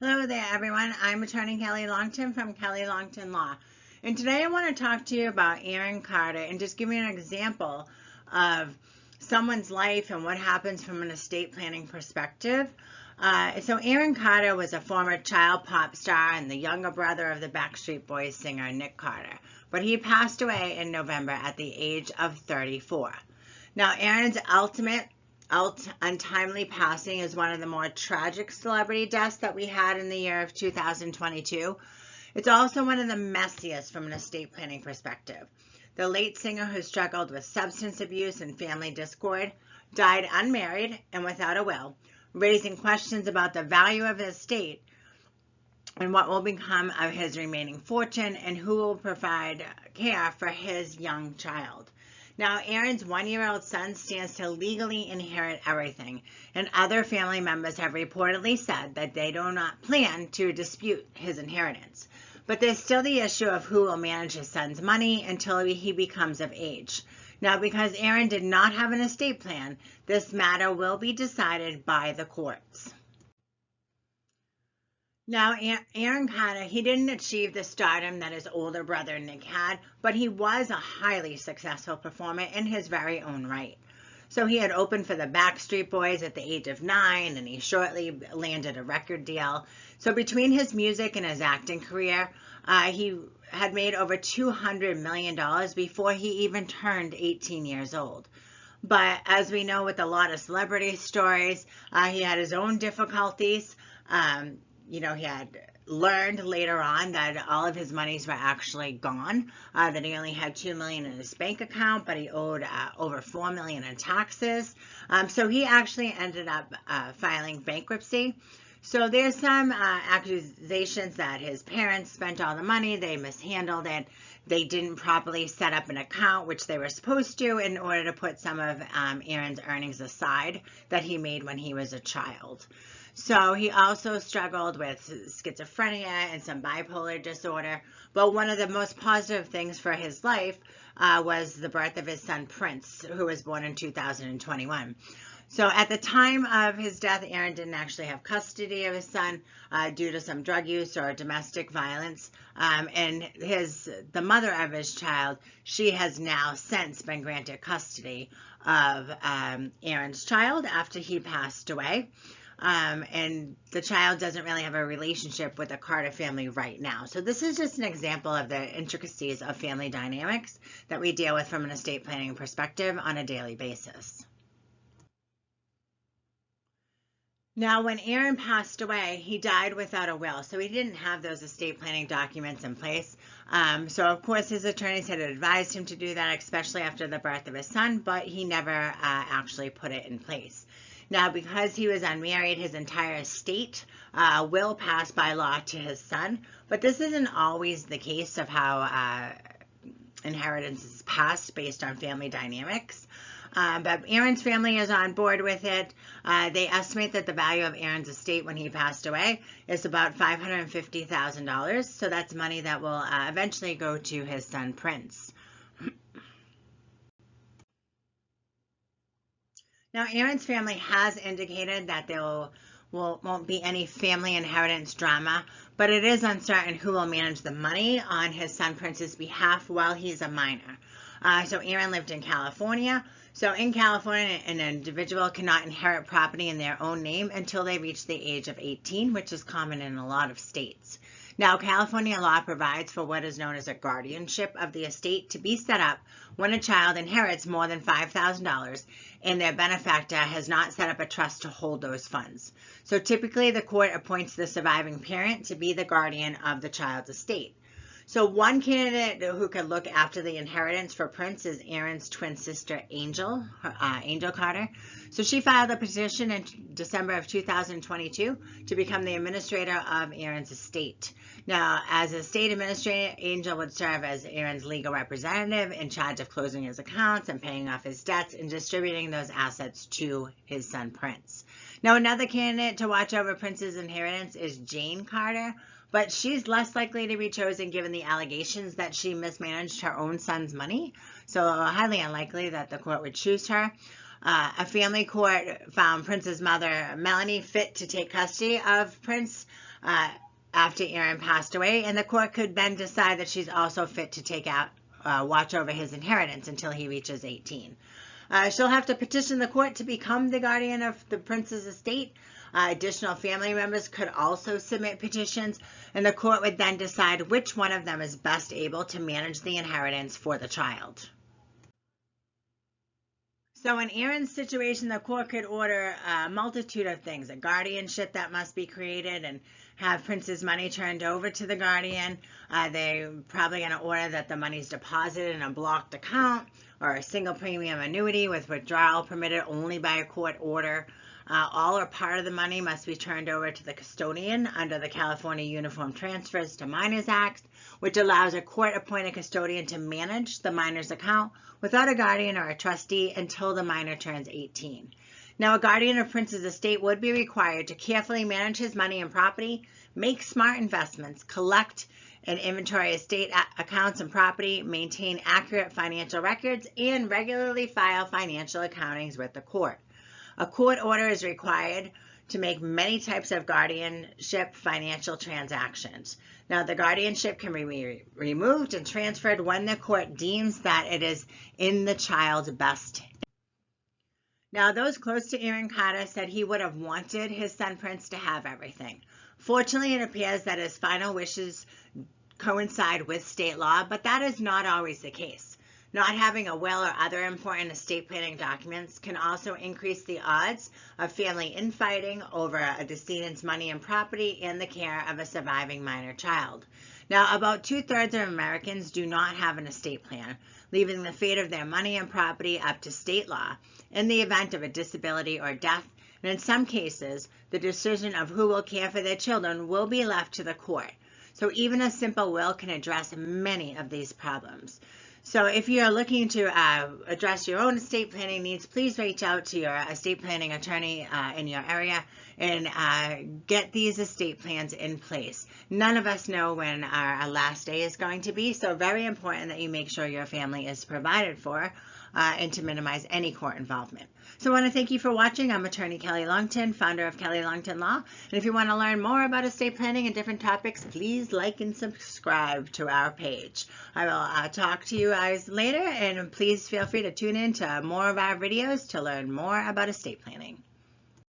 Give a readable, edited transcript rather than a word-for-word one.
Hello there, everyone. I'm attorney Kelly Longtin from Kelly Longtin Law. And today I want to talk to you about Aaron Carter and just give you an example of someone's life and what happens from an estate planning perspective. So Aaron Carter was a former child pop star and the younger brother of the Backstreet Boys singer Nick Carter. But he passed away in November at the age of 34. Now, Aaron's untimely passing is one of the more tragic celebrity deaths that we had in the year of 2022. It's also one of the messiest from an estate planning perspective. The late singer, who struggled with substance abuse and family discord, died unmarried and without a will, raising questions about the value of his estate and what will become of his remaining fortune and who will provide care for his young child. Now, Aaron's 1-year-old son stands to legally inherit everything, and other family members have reportedly said that they do not plan to dispute his inheritance. But there's still the issue of who will manage his son's money until he becomes of age. Now, because Aaron did not have an estate plan, this matter will be decided by the courts. Now, Aaron Carter, he didn't achieve the stardom that his older brother Nick had, but he was a highly successful performer in his very own right. So he had opened for the Backstreet Boys at the age of 9, and he shortly landed a record deal. So between his music and his acting career, he had made over $200 million before he even turned 18 years old. But as we know with a lot of celebrity stories, he had his own difficulties. He had learned later on that all of his monies were actually gone, that he only had $2 million in his bank account, but he owed over $4 million in taxes. So he actually ended up filing bankruptcy. So there's some accusations that his parents spent all the money, they mishandled it, they didn't properly set up an account, which they were supposed to, in order to put some of Aaron's earnings aside that he made when he was a child. So he also struggled with schizophrenia and some bipolar disorder. But one of the most positive things for his life was the birth of his son, Prince, who was born in 2021. So at the time of his death, Aaron didn't actually have custody of his son due to some drug use or domestic violence. And the mother of his child, she has now since been granted custody of Aaron's child after he passed away. And the child doesn't really have a relationship with the Carter family right now. So this is just an example of the intricacies of family dynamics that we deal with from an estate planning perspective on a daily basis. Now, when Aaron passed away, he died without a will, so he didn't have those estate planning documents in place. So, of course, his attorneys had advised him to do that, especially after the birth of his son, but he never actually put it in place. Now, because he was unmarried, his entire estate will pass by law to his son, but this isn't always the case of how inheritance is passed based on family dynamics. But Aaron's family is on board with it. They estimate that the value of Aaron's estate when he passed away is about $550,000. So that's money that will eventually go to his son, Prince. Now, Aaron's family has indicated that there won't be any family inheritance drama, but it is uncertain who will manage the money on his son Prince's behalf while he's a minor. So Aaron lived in California. So in California, an individual cannot inherit property in their own name until they reach the age of 18, which is common in a lot of states. Now, California law provides for what is known as a guardianship of the estate to be set up when a child inherits more than $5,000 and their benefactor has not set up a trust to hold those funds. So typically the court appoints the surviving parent to be the guardian of the child's estate. So one candidate who could look after the inheritance for Prince is Aaron's twin sister, Angel Carter. So she filed a petition in December of 2022 to become the administrator of Aaron's estate. Now, as estate administrator, Angel would serve as Aaron's legal representative in charge of closing his accounts and paying off his debts and distributing those assets to his son, Prince. Now, another candidate to watch over Prince's inheritance is Jane Carter, but she's less likely to be chosen given the allegations that she mismanaged her own son's money. So highly unlikely that the court would choose her. A family court found Prince's mother, Melanie, fit to take custody of Prince after Aaron passed away, and the court could then decide that she's also fit to take out watch over his inheritance until he reaches 18. She'll have to petition the court to become the guardian of the prince's estate. Additional family members could also submit petitions, and the court would then decide which one of them is best able to manage the inheritance for the child. So in Aaron's situation, the court could order a multitude of things: a guardianship that must be created and have Prince's money turned over to the guardian. They're probably going to order that the money's deposited in a blocked account, or a single premium annuity with withdrawal permitted only by a court order. All or part of the money must be turned over to the custodian under the California Uniform Transfers to Minors Act, which allows a court-appointed custodian to manage the minor's account without a guardian or a trustee until the minor turns 18. Now, a guardian of Prince's estate would be required to carefully manage his money and property, make smart investments, collect and inventory estate accounts and property, maintain accurate financial records, and regularly file financial accountings with the court. A court order is required to make many types of guardianship financial transactions. Now, the guardianship can be removed and transferred when the court deems that it is in the child's best. Now, those close to Aaron Carter said he would have wanted his son Prince to have everything. Fortunately, it appears that his final wishes coincide with state law, but that is not always the case. Not having a will or other important estate planning documents can also increase the odds of family infighting over a decedent's money and property and the care of a surviving minor child. Now, about 2/3 of Americans do not have an estate plan, leaving the fate of their money and property up to state law in the event of a disability or death, and in some cases, the decision of who will care for their children will be left to the court. So even a simple will can address many of these problems. So if you're looking to address your own estate planning needs, please reach out to your estate planning attorney in your area and get these estate plans in place. None of us know when our last day is going to be, so very important that you make sure your family is provided for and to minimize any court involvement. So I want to thank you for watching. I'm attorney Kelly Longtin, founder of Kelly Longtin Law. And if you want to learn more about estate planning and different topics, please like and subscribe to our page. I will talk to you guys later, and please feel free to tune in to more of our videos to learn more about estate planning.